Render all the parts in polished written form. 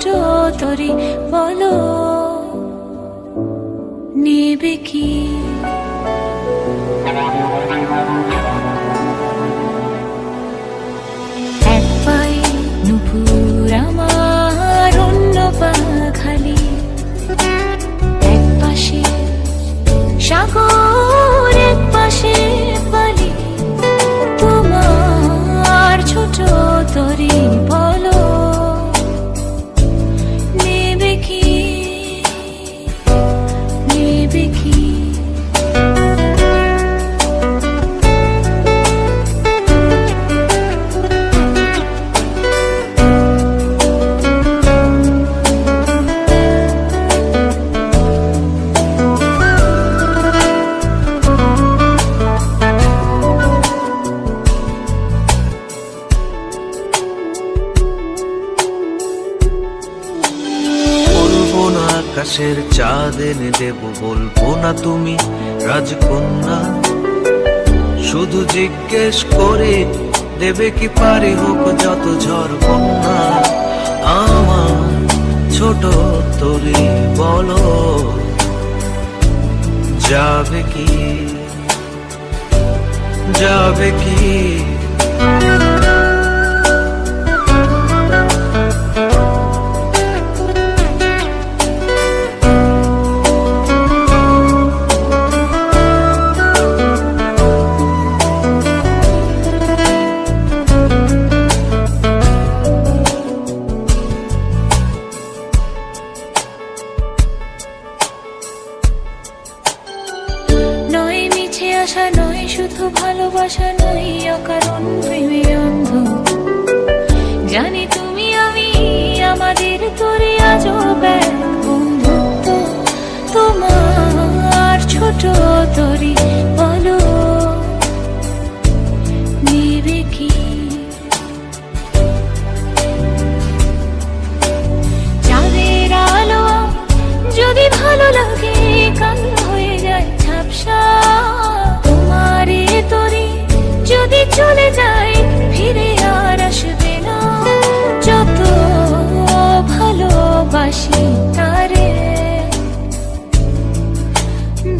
ছোট তরি বলো নেবে কি? এক পায়ে নুপুর আমার, অন্য পা খালি, এক পাশে সাগর এক পাশে বালি, তোমার ছোট তরি বলো নেবে কি, নেবে কি? আকাশের চাঁদ এনে দেব, বলবো না তুমি রাজকন্যা। শুধু জিজ্ঞেস করে দেবে কি পারি, হোক যত ঝড় বন্যা। আমার ছোট তরি বলো যাবে কি, যাবে কি? আশা নয় শুধু ভালোবাসা নয়, অকারণ প্রেমে অন্ধ। জানি তুমি আমি আমাদের তরি আজব এক বন্ধুত্ব। তোমার ছোট তরি বলো নেবে কি? চাঁদের আলো যদি ভালো লাগে, কালো হয়ে যায় ঝাপসা। যদি চলে যায় ফিরে আর আসবে না, যত ভালোবাসি তারে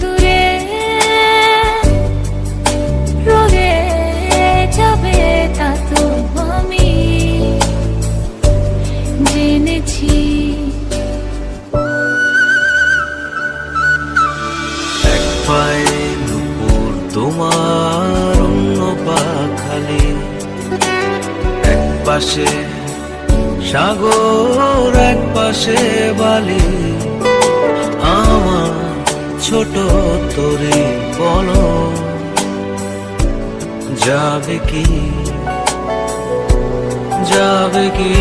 দূরে রয়ে যাবে, তা তো আমি জেনেছি। এক পায়ে নুপুর তোমার, অন্য পা খালি, এক পাশে সাগর এক পাশে বালি। আমার ছোট তরি বলো যাবে কি, যাবে কি?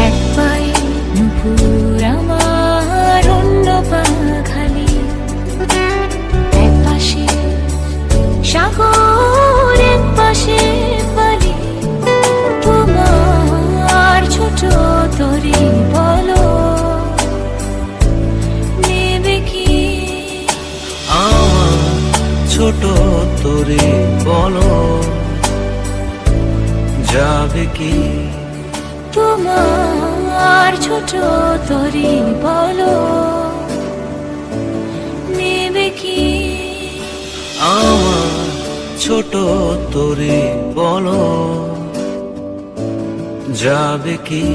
এক পায়ে নুপুর আমার, অন্য পা খালি, এক পাশে সাগর এক পাশে বালি, তোমার ছোট তরি বলো নেবে কি? আমার ছোট তরি বলো যাবে কি? তোমার ছোট তরি বলো নেবে কি? আমার ছোট তরি বলো যাবে কি?